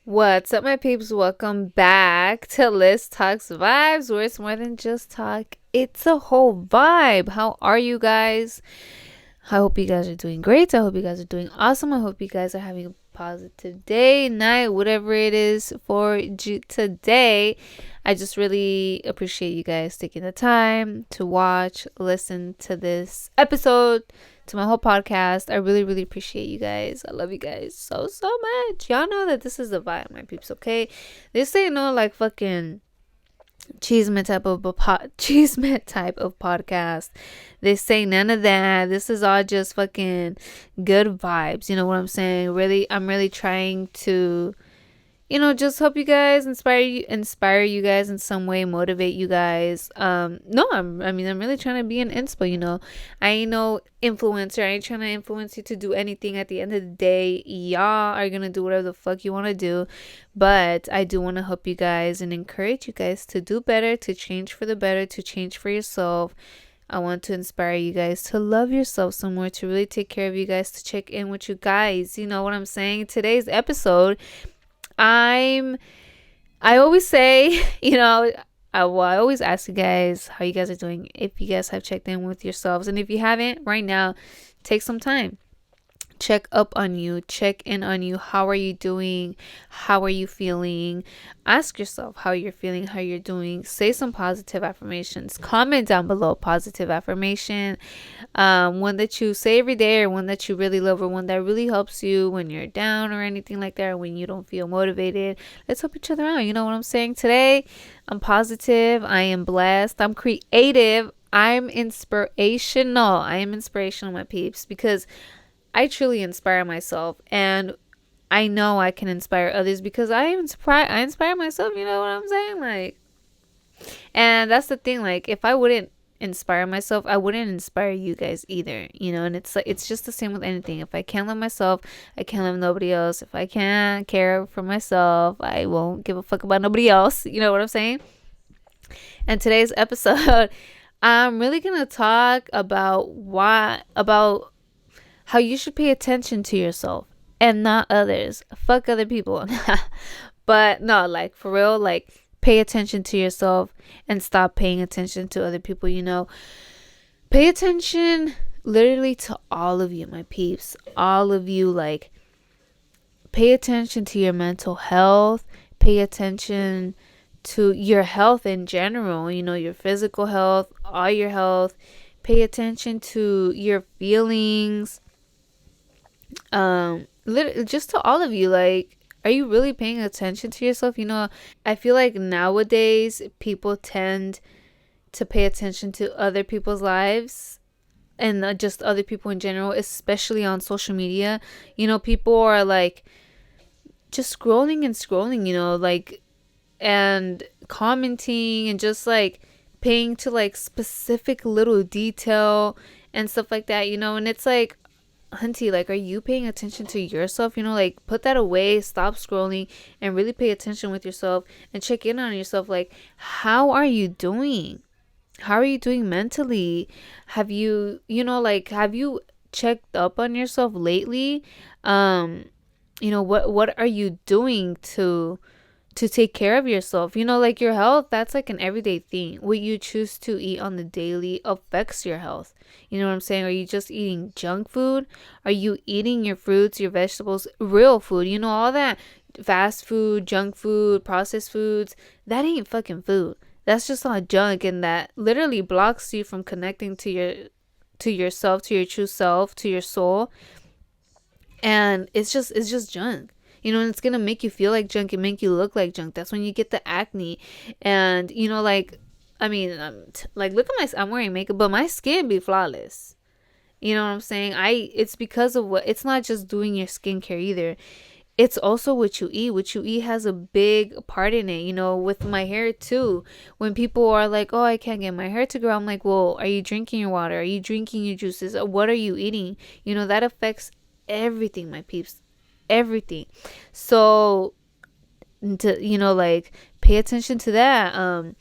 What's up, my peeps? Welcome back to Liz Talks Vibes, where it's more than just talk, it's a whole vibe. How are you guys? I hope you guys are doing great. I hope you guys are doing awesome. I hope you guys are having a positive day, night, whatever it is for you today. I just really appreciate you guys taking the time to watch, listen to this episode, to my whole podcast. I really, really appreciate you guys. I love you guys so, so much. Y'all know that this is the vibe, my peeps, okay? This ain't no like fucking cheeseman type of podcast. They say none of that. This is all just fucking good vibes. You know what I'm saying? Really, I'm really trying to, just hope you guys inspire you guys in some way, motivate you guys. No, I'm really trying to be an inspo, I ain't no influencer. I ain't trying to influence you to do anything. At the end of the day, y'all are gonna do whatever the fuck you want to do, but I do want to help you guys and encourage you guys to do better, to change for the better, to change for yourself. I want to inspire you guys to love yourself some more, to really take care of you guys, to check in with you guys. You know what I'm saying? Today's episode, I always say, I always ask you guys how you guys are doing, if you guys have checked in with yourselves. And if you haven't right now, take some time. Check up on you, check in on you. How are you doing? How are you feeling? Ask yourself how you're feeling, how you're doing. Say some positive affirmations. Comment down below positive affirmation. One that you say every day, or one that you really love, or one that really helps you when you're down or anything like that, or when you don't feel motivated. Let's help each other out. You know what I'm saying? Today, I'm positive. I am blessed. I'm creative. I'm inspirational. I am inspirational, my peeps, because I truly inspire myself, and I know I can inspire others because I inspire myself, you know what I'm saying? Like, and that's the thing, like, if I wouldn't inspire myself, I wouldn't inspire you guys either, and it's like, it's just the same with anything. If I can't love myself, I can't love nobody else. If I can't care for myself, I won't give a fuck about nobody else. You know what I'm saying? And today's episode, I'm really gonna talk about how you should pay attention to yourself and not others. Fuck other people. But no, like, for real, like, pay attention to yourself and stop paying attention to other people, Pay attention literally to all of you, my peeps. All of you, like, pay attention to your mental health. Pay attention to your health in general, your physical health, all your health. Pay attention to your feelings, just to all of you. Like, are you really paying attention to yourself? I feel like nowadays people tend to pay attention to other people's lives, and just other people in general, especially on social media. People are like just scrolling and scrolling, like, and commenting, and just like paying to like specific little detail and stuff like that, and it's like, hunty, like, are you paying attention to yourself? Like, put that away, stop scrolling, and really pay attention with yourself and check in on yourself. Like, how are you doing? How are you doing mentally? Have you, have you checked up on yourself lately? What are you doing to take care of yourself? Like, your health, that's like an everyday thing. What you choose to eat on the daily affects your health. You know what I'm saying? Are you just eating junk food? Are you eating your fruits, your vegetables, real food? All that fast food, junk food, processed foods, that ain't fucking food. That's just all junk, and that literally blocks you from connecting to yourself, to your true self, to your soul. And it's just junk. And it's gonna make you feel like junk and make you look like junk. That's when you get the acne. And like, I mean, like, look at I'm wearing makeup, but my skin be flawless. You know what I'm saying? It's because of it's not just doing your skincare either. It's also what you eat. What you eat has a big part in it. With my hair too. When people are like, oh, I can't get my hair to grow, I'm like, well, are you drinking your water? Are you drinking your juices? What are you eating? That affects everything, my peeps. Everything. So, like, pay attention to that.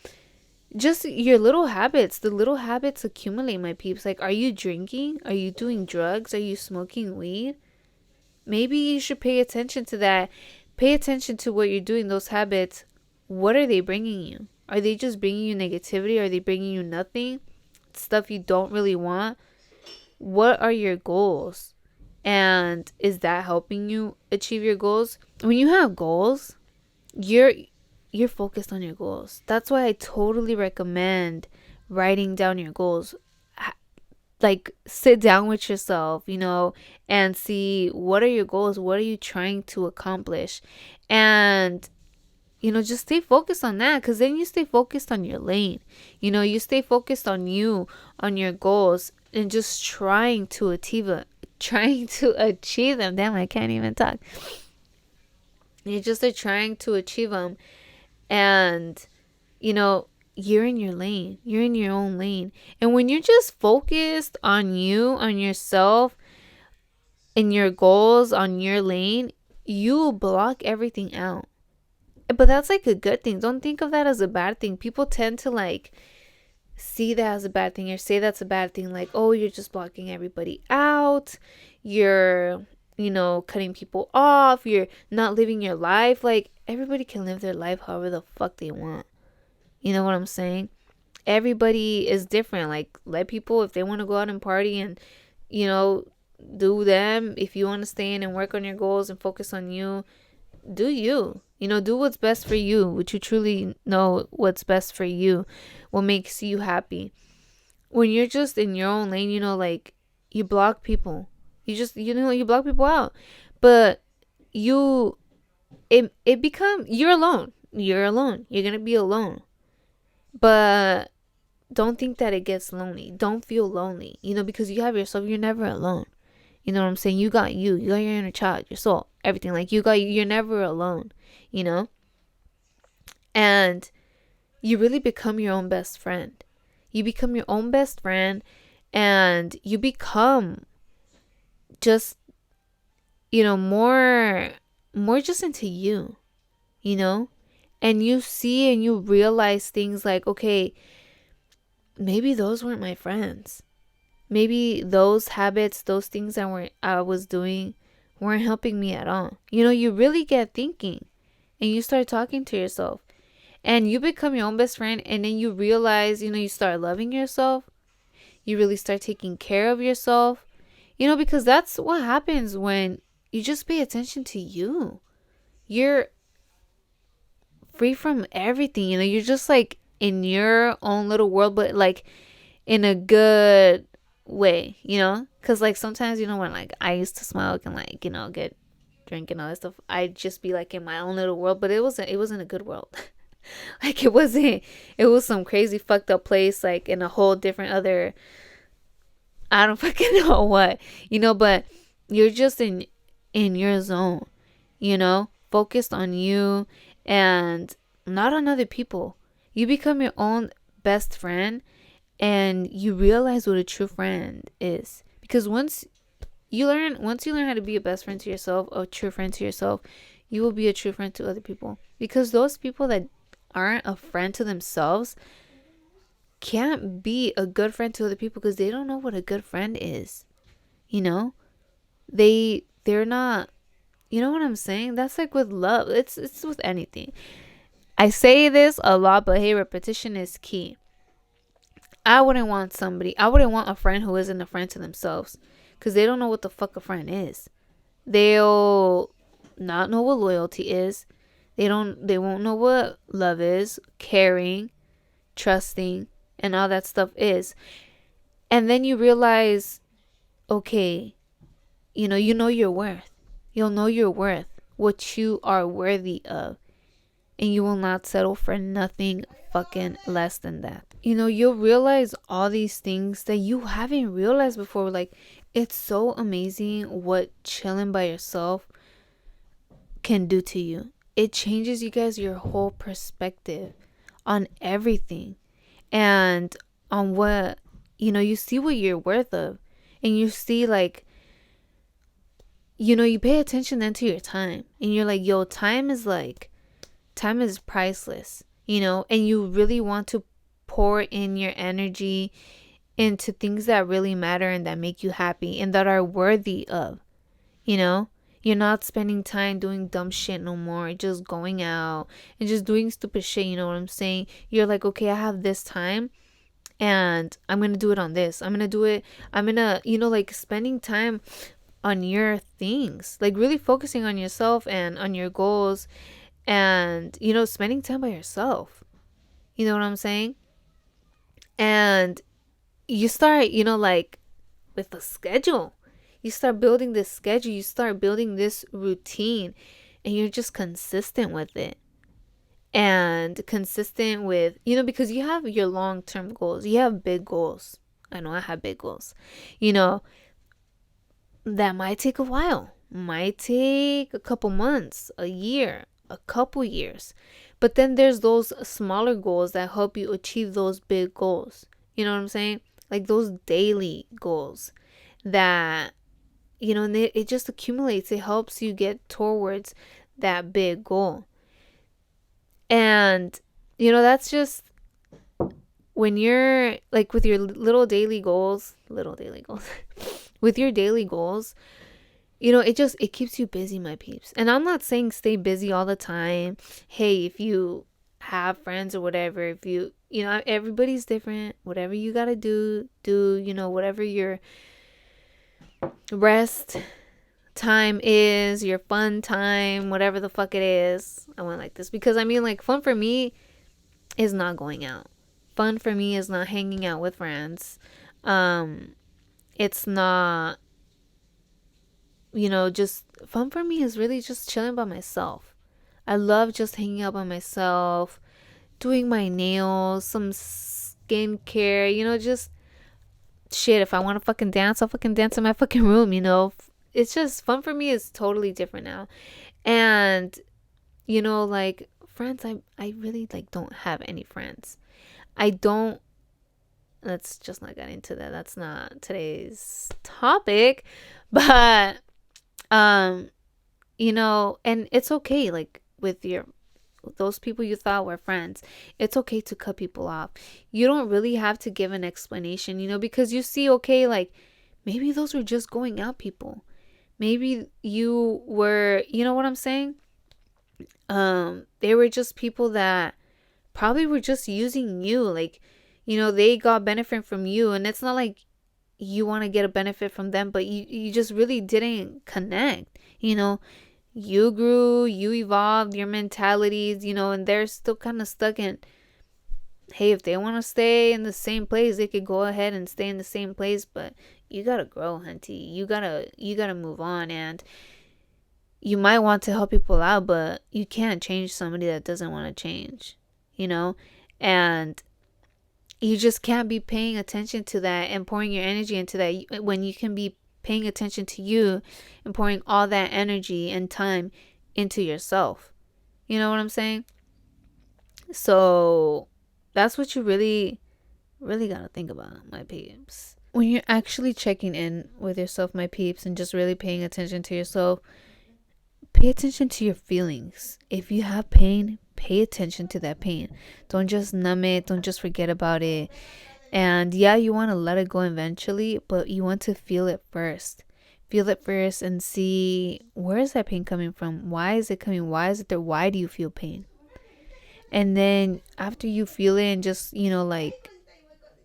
Just your little habits. The little habits accumulate, my peeps. Like, are you drinking? Are you doing drugs? Are you smoking weed? Maybe you should pay attention to that. pay attention to what you're doing, those habits. What are they bringing you? Are they just bringing you negativity? Are they bringing you nothing? Stuff you don't really want? What are your goals? And is that helping you achieve your goals? When you have goals, you're focused on your goals. That's why I totally recommend writing down your goals. Like, sit down with yourself, and see what are your goals, what are you trying to accomplish, and just stay focused on that, because then you stay focused on your lane. You stay focused on you, on your goals, and just trying to achieve them. Damn, I can't even talk. You just are trying to achieve them, and you're in your lane. You're in your own lane. And when you're just focused on you, on yourself, and your goals, on your lane, you block everything out. But that's like a good thing. Don't think of that as a bad thing. People tend to like see that as a bad thing, or say that's a bad thing. Like, oh, you're just blocking everybody out. You're, cutting people off. You're not living your life. Like, everybody can live their life however the fuck they want. You know what I'm saying? Everybody is different. Like, let people, if they want to go out and party and, do them. If you want to stay in and work on your goals and focus on you, do you. Do what's best for you. Would you truly know what's best for you? What makes you happy? When you're just in your own lane, like, you block people. You just, you block people out. But you're alone. You're alone. You're going to be alone. But don't think that it gets lonely. Don't feel lonely, because you have yourself. You're never alone. You know what I'm saying? You got your inner child, your soul, everything. Like, you're never alone, And you really become your own best friend. You become your own best friend, and you become just, more just into you, And you see and you realize things like, okay, maybe those weren't my friends. Maybe those habits, those things I was doing weren't helping me at all. You really get thinking, and you start talking to yourself, and you become your own best friend. And then you realize, you start loving yourself. You really start taking care of yourself, because that's what happens when you just pay attention to you. You're free from everything, you're just like in your own little world, but like in a good way, because like sometimes, when like I used to smoke and like, get drink and all that stuff, I'd just be like in my own little world, but it wasn't a good world. Like, it was some crazy fucked up place, like in a whole different other, I don't fucking know what, but you're just in your zone, focused on you and not on other people. You become your own best friend, and you realize what a true friend is. Because once you learn how to be a best friend to yourself, a true friend to yourself, you will be a true friend to other people. Because those people that aren't a friend to themselves can't be a good friend to other people, because they don't know what a good friend is. They're not, you know what I'm saying? That's like with love. It's with anything. I say this a lot, but hey, repetition is key. I wouldn't want a friend who isn't a friend to themselves, because they don't know what the fuck a friend is. They'll not know what loyalty is. They won't know what love is, caring, trusting, and all that stuff is. And then you realize, okay, you know your worth. You'll know your worth, what you are worthy of. And you will not settle for nothing fucking less than that. You'll realize all these things that you haven't realized before. Like, it's so amazing what chilling by yourself can do to you. It changes your whole perspective on everything, and on what, you see what you're worth of. And you see, like, you pay attention then to your time, and you're like, yo, time is priceless, and you really want to pour in your energy into things that really matter and that make you happy and that are worthy of, You're not spending time doing dumb shit no more, just going out and just doing stupid shit. You know what I'm saying? You're like, okay, I have this time and I'm going to do it on this. I'm going to do it. I'm going to, like spending time on your things, like really focusing on yourself and on your goals and, spending time by yourself. You know what I'm saying? And you start, like with a schedule. You start building this schedule, you start building this routine, and you're just consistent with it. And consistent with, because you have your long term goals, you have big goals. I know I have big goals, that might take a while, might take a couple months, a year, a couple years. But then there's those smaller goals that help you achieve those big goals. You know what I'm saying? Like those daily goals that, and it just accumulates. It helps you get towards that big goal. And, that's just when you're like with your little daily goals, with your daily goals, it keeps you busy, my peeps. And I'm not saying stay busy all the time. Hey, if you have friends or whatever, if everybody's different, whatever you got to do, whatever your rest time is, your fun time, whatever the fuck it is. I went like this because fun for me is not going out. Fun for me is not hanging out with friends. It's not, just fun for me is really just chilling by myself. I love just hanging out by myself, doing my nails, some skincare, just shit. If I want to fucking dance, I'll fucking dance in my fucking room, It's just fun for me is totally different now. And, like friends, I really like don't have any friends. I don't, let's just not get into that. That's not today's topic. But, and it's okay. Like with those people you thought were friends, it's okay to cut people off. You don't really have to give an explanation, because you see, okay, like maybe those were just going out people. Maybe you were, you know what I'm saying? They were just people that probably were just using you. Like, they got benefit from you. And it's not like you want to get a benefit from them, but you just really didn't connect. You grew, you evolved, your mentalities, and they're still kind of stuck in, hey, if they want to stay in the same place, they could go ahead and stay in the same place. But you gotta grow, hunty. You gotta move on. And you might want to help people out, but you can't change somebody that doesn't want to change, and you just can't be paying attention to that and pouring your energy into that when you can be paying attention to you and pouring all that energy and time into yourself. You know what I'm saying? So that's what you really, really got to think about, my peeps. When you're actually checking in with yourself, my peeps, and just really paying attention to yourself, pay attention to your feelings. If you have pain, pay attention to that pain. Don't just numb it. Don't just forget about it. And yeah, you want to let it go eventually, but you want to feel it first. Feel it first and see, where is that pain coming from? Why is it coming? Why is it there? Why do you feel pain? And then after you feel it and just, like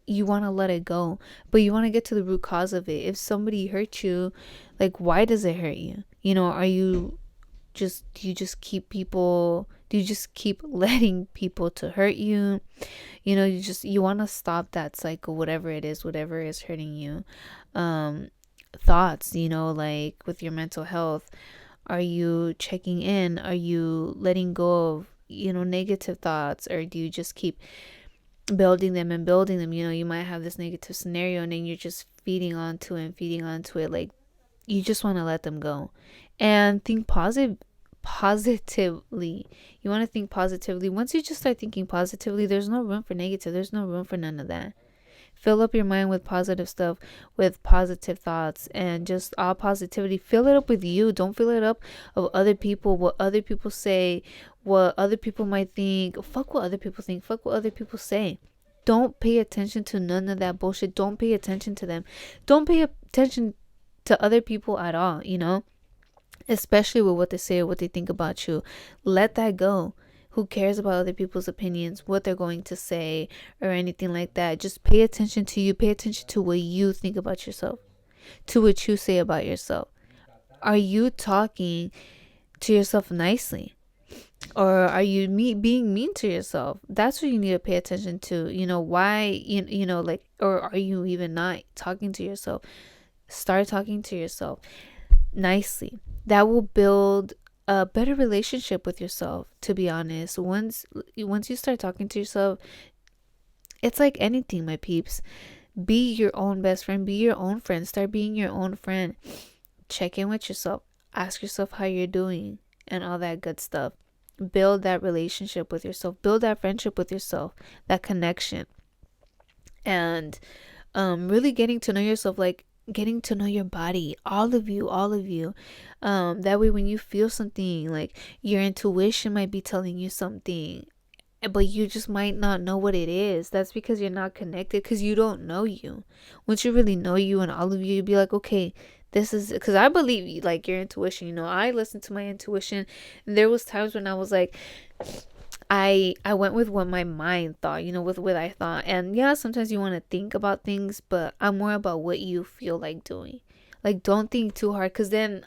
you want to let it go, but you want to get to the root cause of it. If somebody hurt you, like, why does it hurt you? Are you just, do you just keep letting people to hurt you? You want to stop that cycle, whatever it is, whatever is hurting you. Thoughts, like with your mental health, are you checking in? Are you letting go of, negative thoughts, or do you just keep building them and building them? You might have this negative scenario and then you're just feeding onto it. Like, you just want to let them go and think positively. You want to think positively. Once you just start thinking positively, there's no room for negative. There's no room for none of that. Fill up your mind with positive stuff, with positive thoughts, and just all positivity. Fill it up with you. Don't fill it up of other people, what other people say, what other people might think. Fuck what other people think. Fuck what other people say. Don't pay attention to none of that bullshit. Don't pay attention to them. Don't pay attention to other people at all, especially with what they say or what they think about you. Let that go. Who cares about other people's opinions, what they're going to say, or anything like that? Just pay attention to you. Pay attention to what you think about yourself, to what you say about yourself. Are you talking to yourself nicely? Or are you being mean to yourself? That's what you need to pay attention to. Why, like, or are you even not talking to yourself? Start talking to yourself nicely. That will build a better relationship with yourself, to be honest. Once you start talking to yourself, it's like anything, my peeps. Be your own best friend. Be your own friend. Start being your own friend. Check in with yourself. Ask yourself how you're doing and all that good stuff. Build that relationship with yourself. Build that friendship with yourself. That connection. And really getting to know yourself, like getting to know your body, all of you. That way when you feel something, like your intuition might be telling you something, but you just might not know what it is. That's because you're not connected, because you don't know you. Once you really know you and all of you, you'd be like, okay, this is, because I believe like your intuition. I listen to my intuition. And there was times when I was like, I went with what my mind thought, with what I thought. And yeah, sometimes you want to think about things, but I'm more about what you feel like doing. Like, don't think too hard, because then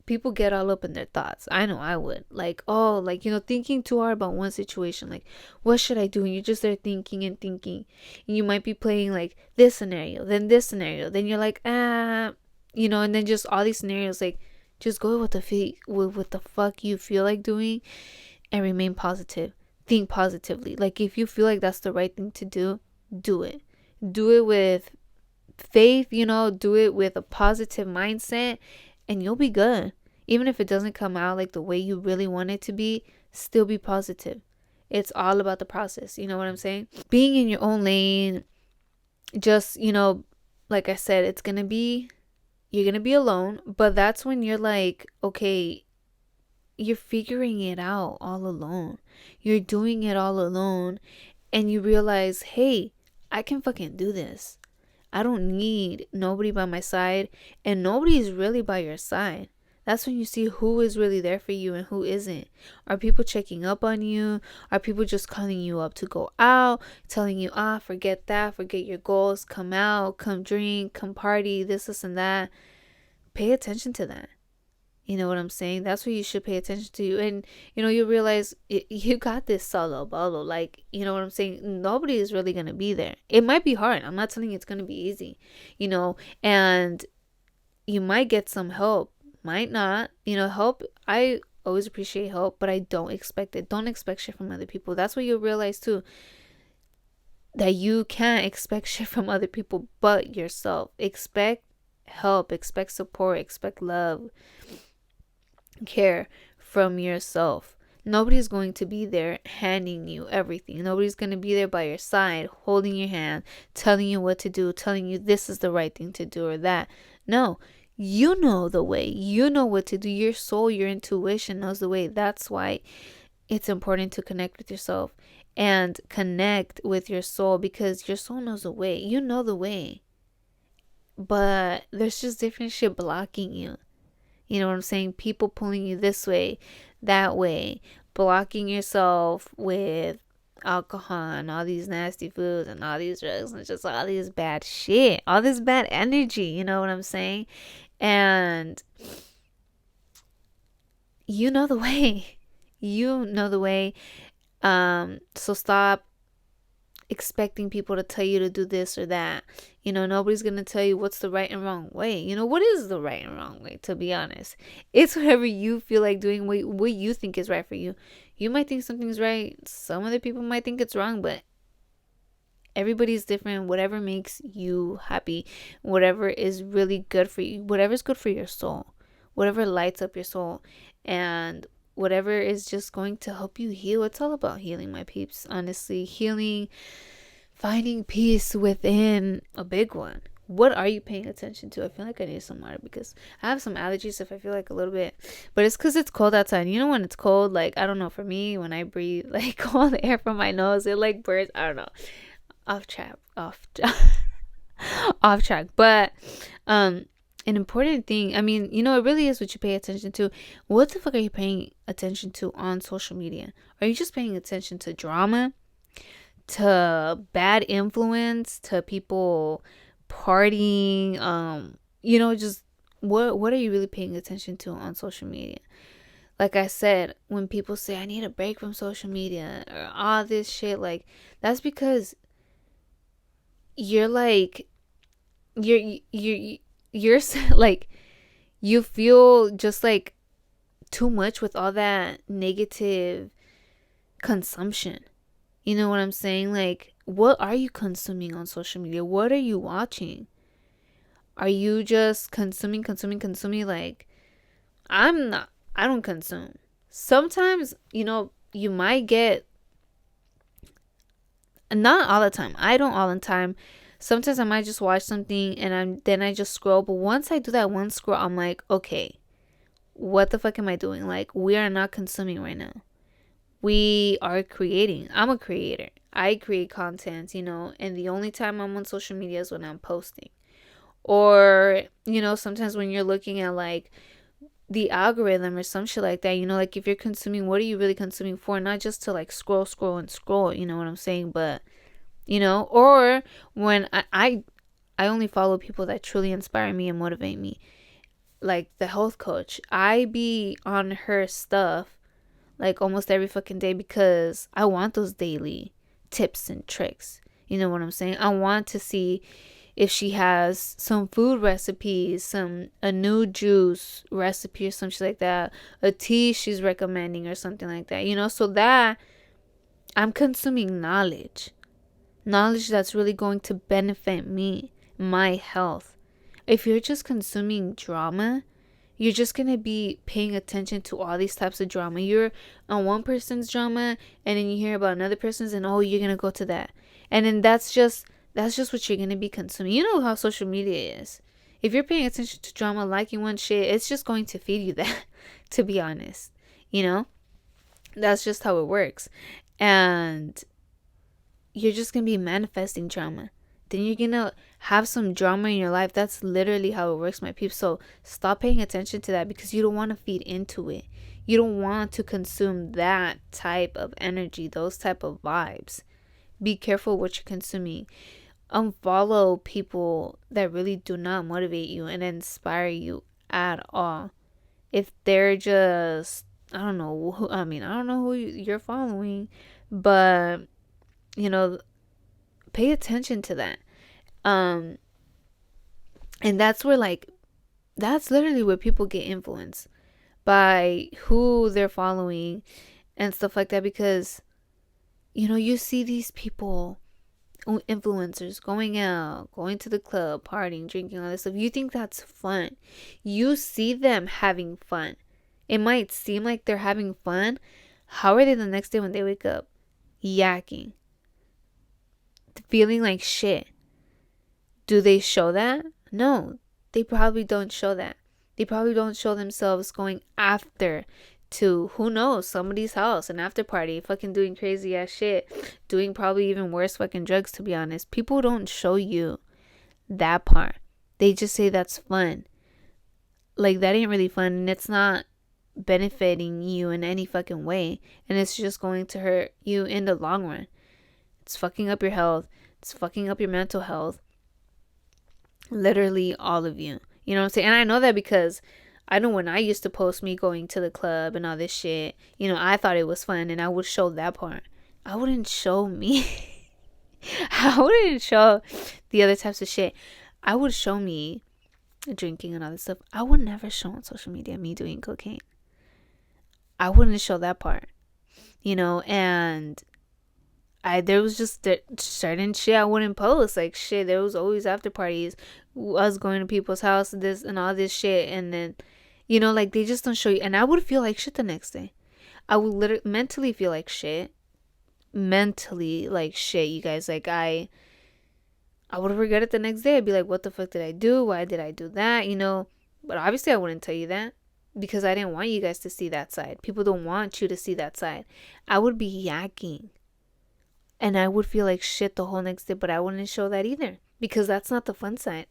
people get all up in their thoughts. I know I would. Like, oh, like, thinking too hard about one situation. Like, what should I do? And you're just there thinking and thinking. And you might be playing like this scenario, then this scenario. Then you're like, and then just all these scenarios. Like, just go with with the fuck you feel like doing, and remain positive. Think positively. Like, if you feel like that's the right thing to do, do it. Do it with faith, do it with a positive mindset, and you'll be good. Even if it doesn't come out like the way you really want it to be, still be positive. It's all about the process. You know what I'm saying? Being in your own lane, just, like I said, you're going to be alone, but that's when you're like, okay, you're figuring it out all alone. You're doing it all alone, and you realize, hey, I can fucking do this. I don't need nobody by my side, and nobody is really by your side. That's when you see who is really there for you and who isn't. Are people checking up on you? Are people just calling you up to go out, telling you, forget that, forget your goals, come out, come drink, come party, this and that? Pay attention to that. You know what I'm saying? That's what you should pay attention to. And, you realize you got this solo bolo. Like, you know what I'm saying? Nobody is really going to be there. It might be hard. I'm not telling you it's going to be easy, and you might get some help. Might not. Help. I always appreciate help, but I don't expect it. Don't expect shit from other people. That's what you'll realize too. That you can't expect shit from other people but yourself. Expect help. Expect support. Expect love. Care from yourself. Nobody's going to be there handing you everything. Nobody's going to be there by your side, holding your hand, telling you what to do, telling you this is the right thing to do or that. No, you know the way. You know what to do. Your soul, your intuition knows the way. That's why it's important to connect with yourself and connect with your soul, because your soul knows the way. You know the way. But there's just different shit blocking you. You know what I'm saying? People pulling you this way, that way, blocking yourself with alcohol and all these nasty foods and all these drugs and just all this bad shit, all this bad energy. You know what I'm saying? And you know the way. You know the way. So stop expecting people to tell you to do this or that. Nobody's gonna tell you what's the right and wrong way. What is the right and wrong way, to be honest? It's whatever you feel like doing, what you think is right for you. You might think something's right, some other people might think it's wrong, but everybody's different. Whatever makes you happy, whatever is really good for you, whatever's good for your soul, whatever lights up your soul, and whatever is just going to help you heal. It's all about healing, my peeps. Honestly, healing, finding peace within, a big one. What are you paying attention to? I feel like I need some water because I have some allergies if I feel like a little bit. But it's because it's cold outside. When it's cold, like, I don't know, for me, when I breathe, like, cold air from my nose, it, like, bursts. I don't know. Off track. Off track. But, an important thing. I mean, it really is what you pay attention to. What the fuck are you paying attention to on social media? Are you just paying attention to drama, to bad influence, to people partying? Just what are you really paying attention to on social media? Like I said, when people say I need a break from social media or all this shit, like that's because you're like you're like you feel just like too much with all that negative consumption. You know what I'm saying? Like, what are you consuming on social media? What are you watching? Are you just consuming? Like, I don't consume. Sometimes, you might get, not all the time. I don't all the time. Sometimes I might just watch something and then I just scroll. But once I do that one scroll, I'm like, okay, what the fuck am I doing? Like, we are not consuming right now. We are creating. I'm a creator. I create content, and the only time I'm on social media is when I'm posting. Or, sometimes when you're looking at like the algorithm or some shit like that, like if you're consuming, what are you really consuming for? Not just to like scroll and scroll, you know what I'm saying? But, or when I only follow people that truly inspire me and motivate me. Like the health coach, I be on her stuff like almost every fucking day because I want those daily tips and tricks. You know what I'm saying? I want to see if she has some food recipes, a new juice recipe or something like that, a tea she's recommending or something like that. So that I'm consuming knowledge that's really going to benefit me, my health. If you're just consuming drama, you're just going to be paying attention to all these types of drama. You're on one person's drama and then you hear about another person's and you're going to go to that. And then that's just what you're going to be consuming. You know how social media is. If you're paying attention to drama, liking one shit, it's just going to feed you that, to be honest. That's just how it works. And you're just going to be manifesting drama. Then you're going to have some drama in your life. That's literally how it works, my peeps. So stop paying attention to that because you don't want to feed into it. You don't want to consume that type of energy, those type of vibes. Be careful what you're consuming. Unfollow people that really do not motivate you and inspire you at all. If they're just, I don't know who you're following, but, pay attention to that. And that's literally where people get influenced by who they're following and stuff like that, because you see these people, influencers, going out, going to the club, partying, drinking, all this stuff. You think that's fun. You see them having fun. It might seem like they're having fun. How are they the next day when they wake up? Yakking, feeling like shit. Do they show that? No, they probably don't show that. They probably don't show themselves going after to, who knows, somebody's house, an after party, fucking doing crazy ass shit, doing probably even worse fucking drugs, to be honest. People don't show you that part. They just say that's fun. Like, that ain't really fun, and it's not benefiting you in any fucking way, and it's just going to hurt you in the long run. It's fucking up your health. It's fucking up your mental health. Literally all of you. You know what I'm saying? And I know that because I know when I used to post me going to the club and all this shit, I thought it was fun and I would show that part. I wouldn't show me. I wouldn't show the other types of shit. I would show me drinking and all this stuff. I would never show on social media me doing cocaine. I wouldn't show that part. And there was just certain shit I wouldn't post. Like, shit, there was always after parties, us going to people's house, this and all this shit, and then like, they just don't show you. And I would feel like shit the next day. I would literally mentally feel like shit, you guys. Like, I would regret it the next day. I'd be like, what the fuck did I do? Why did I do that? But obviously I wouldn't tell you that because I didn't want you guys to see that side. People don't want you to see that side. I would be yakking. And I would feel like shit the whole next day, but I wouldn't show that either because that's not the fun side.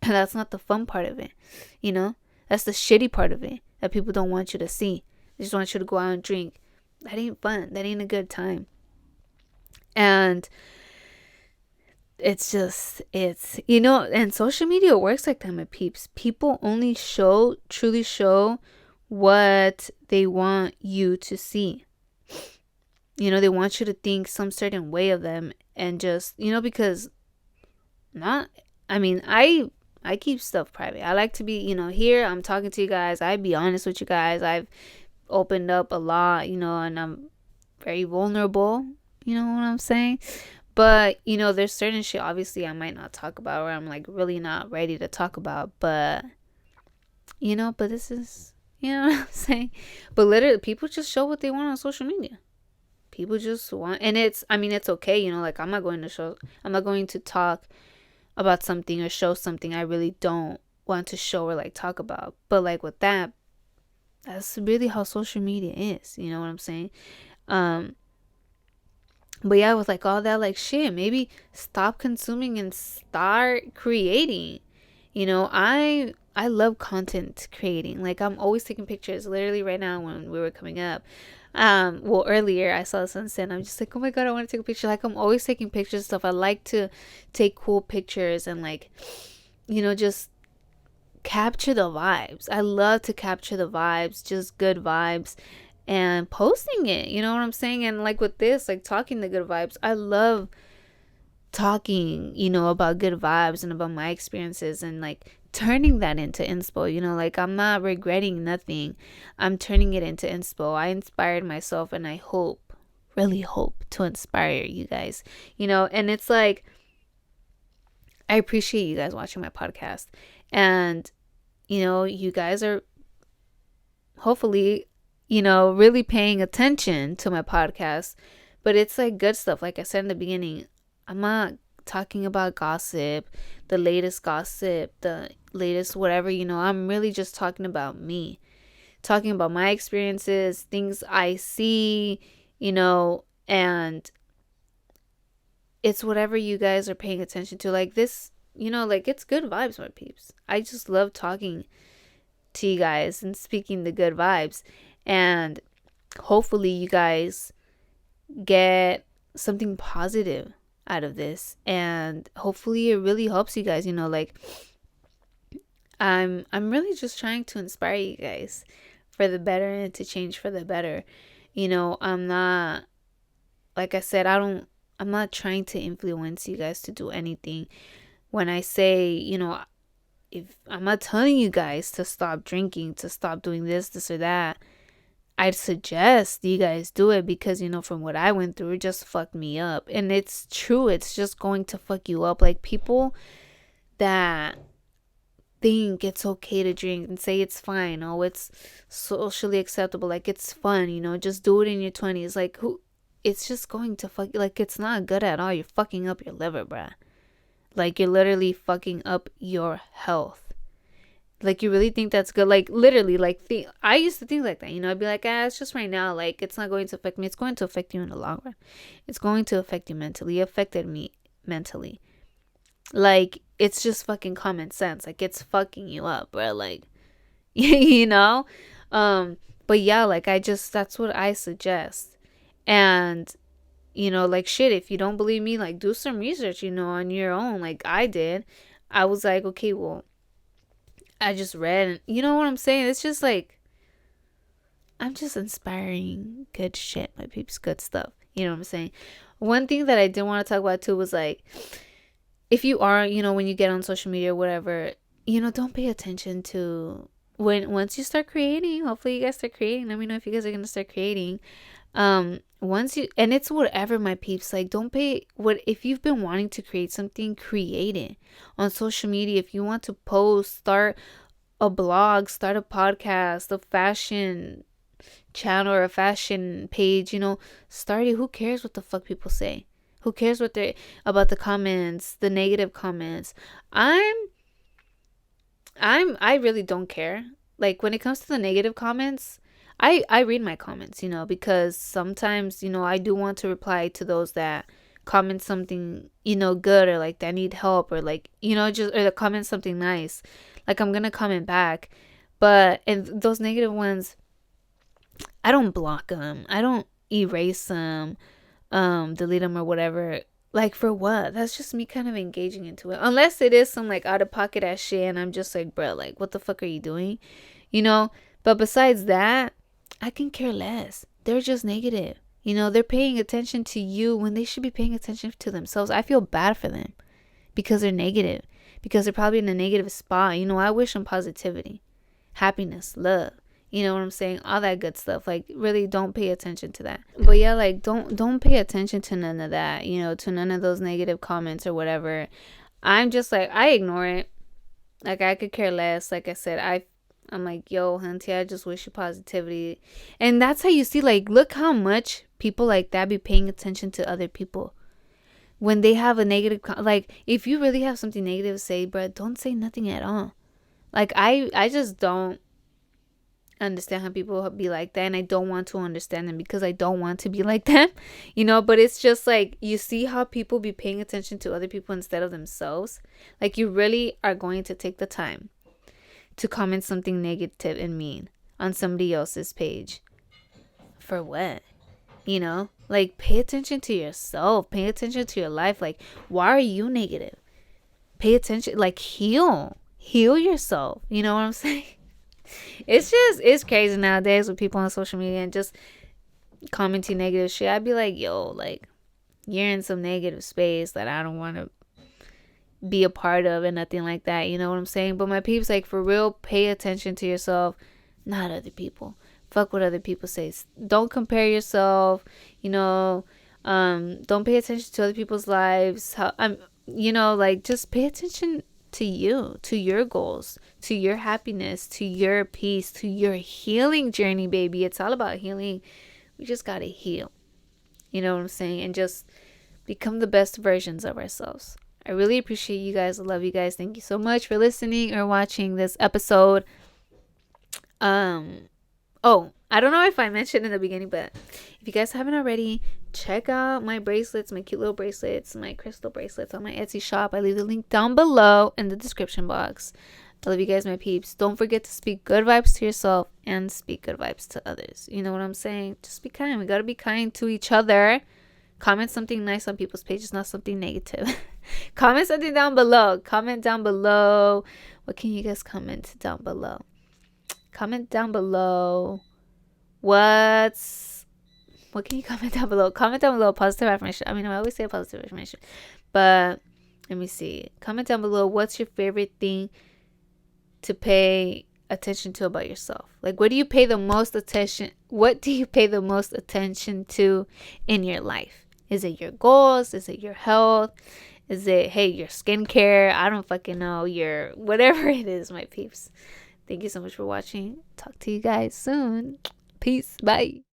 That's not the fun part of it, you know? That's the shitty part of it that people don't want you to see. They just want you to go out and drink. That ain't fun. That ain't a good time. And it's, and social media works like that, my peeps. People only truly show what they want you to see. They want you to think some certain way of them, and just, because I keep stuff private. I like to be, here I'm talking to you guys. I be honest with you guys. I've opened up a lot, and I'm very vulnerable. You know what I'm saying? But, there's certain shit obviously I might not talk about, or I'm like really not ready to talk about. But, but this is, what I'm saying? But literally, people just show what they want on social media. People just want, and it's okay, like I'm not going to talk about something or show something I really don't want to show or like talk about. But like with that's really how social media is. You know what I'm saying? But yeah, with like all that, like shit, maybe stop consuming and start creating. I love content creating. Like I'm always taking pictures. Literally right now when we were coming up, earlier I saw the sunset and I'm just like, oh my god, I want to take a picture. Like I'm always taking pictures and stuff. I like to take cool pictures and like, just capture the vibes. I love to capture the vibes, just good vibes, and posting it. You know what I'm saying? And like with this, like talking the good vibes, I love talking, about good vibes and about my experiences, and like turning that into inspo. Like I'm not regretting nothing. I'm turning it into inspo. I inspired myself, and I really hope to inspire you guys. And it's like, I appreciate you guys watching my podcast, and you guys are hopefully really paying attention to my podcast. But it's like good stuff. Like I said in the beginning, I'm not talking about gossip, the latest gossip, the latest whatever. I'm really just talking about me, talking about my experiences, things I see, and it's whatever you guys are paying attention to. Like this, like it's good vibes, my peeps. I just love talking to you guys and speaking the good vibes, and hopefully you guys get something positive out of this, and hopefully it really helps you guys. Like I'm really just trying to inspire you guys for the better and to change for the better. I'm not, like I said, I'm not trying to influence you guys to do anything. When I say, if I'm not telling you guys to stop drinking, to stop doing this or that, I'd suggest you guys do it because, from what I went through, it just fucked me up. And it's true. It's just going to fuck you up. Like people that think it's okay to drink and say it's fine. Oh, it's socially acceptable. Like it's fun, just do it in your 20s. Like it's just going to fuck, like it's not good at all. You're fucking up your liver, bruh. Like you're literally fucking up your health. Like you really think that's good? Like literally, like I used to think like that. I'd be like, it's just right now. Like it's not going to affect me. It's going to affect you in the long run. It's going to affect you mentally. It affected me mentally. Like it's just fucking common sense. Like it's fucking you up, bro. Like, But yeah, like that's what I suggest. And like shit, if you don't believe me, like do some research, on your own. Like I did. I was like, okay, well, I just read, and you know what I'm saying? It's just like, I'm just inspiring good shit, my peeps, good stuff. You know what I'm saying? One thing that I did want to talk about too was like, if you are, when you get on social media or whatever, don't pay attention to once you start creating. Hopefully you guys start creating. Let me know if you guys are going to start creating. Once you, and it's whatever, my peeps, like if you've been wanting to create something, create it on social media. If you want to post, start a blog, start a podcast, a fashion channel or a fashion page, start it. Who cares what the fuck people say? Who cares what they about the comments, the negative comments? I really don't care. Like when it comes to the negative comments, I read my comments, because sometimes, I do want to reply to those that comment something, good, or like, that I need help, or like, just, or comment something nice, like, I'm gonna comment back. But and those negative ones, I don't block them. I don't erase them, delete them or whatever. Like, for what? That's just me kind of engaging into it. Unless it is some like out of pocket ass shit, and I'm just like, bro, like, what the fuck are you doing? You know. But besides that, I can care less. They're just negative. They're paying attention to you when they should be paying attention to themselves. I feel bad for them because they're negative. Because they're probably in a negative spot. I wish them positivity, happiness, love. You know what I'm saying? All that good stuff. Like, really don't pay attention to that. But yeah, like, don't pay attention to none of that, to none of those negative comments or whatever. I'm just like, I ignore it. Like, I could care less. Like I said, I'm like, yo, hunty, I just wish you positivity. And that's how you see, like, look how much people like that be paying attention to other people. When they have a negative, like, if you really have something negative to say, bro, don't say nothing at all. Like, I just don't understand how people be like that, and I don't want to understand them because I don't want to be like them, but it's just like, you see how people be paying attention to other people instead of themselves. Like, you really are going to take the time to comment something negative and mean on somebody else's page for what? Like, pay attention to yourself, pay attention to your life. Like, why are you negative? Pay attention, like, heal yourself. You know what I'm saying? It's crazy nowadays with people on social media and just commenting negative shit. I'd be like, yo, like, you're in some negative space that I don't want to be a part of and nothing like that. You know what I'm saying? But my peeps, like, for real, pay attention to yourself, not other people. Fuck what other people say. Don't compare yourself. Don't pay attention to other people's lives. Like, just pay attention to you, to your goals, to your happiness, to your peace, to your healing journey, baby. It's all about healing. We just gotta heal. You know what I'm saying? And just become the best versions of ourselves. I really appreciate you guys. I love you guys. Thank you so much for listening or watching this episode. Oh, I don't know if I mentioned in the beginning, but if you guys haven't already, check out my bracelets, my cute little bracelets, my crystal bracelets on my Etsy shop. I leave the link down below in the description box. I love you guys, my peeps. Don't forget to speak good vibes to yourself and speak good vibes to others. You know what I'm saying? Just be kind. We got to be kind to each other. Comment something nice on people's pages, not something negative. Comment something down below. Comment down below. What can you guys comment down below? Comment down below. What can you comment down below? Comment down below positive affirmation. I mean, I always say positive affirmation, but let me see. Comment down below. What's your favorite thing to pay attention to about yourself? Like, what do you pay the most attention? What do you pay the most attention to in your life? Is it your goals? Is it your health? Is it, hey, your skincare? I don't fucking know. Your whatever it is, my peeps. Thank you so much for watching. Talk to you guys soon. Peace. Bye.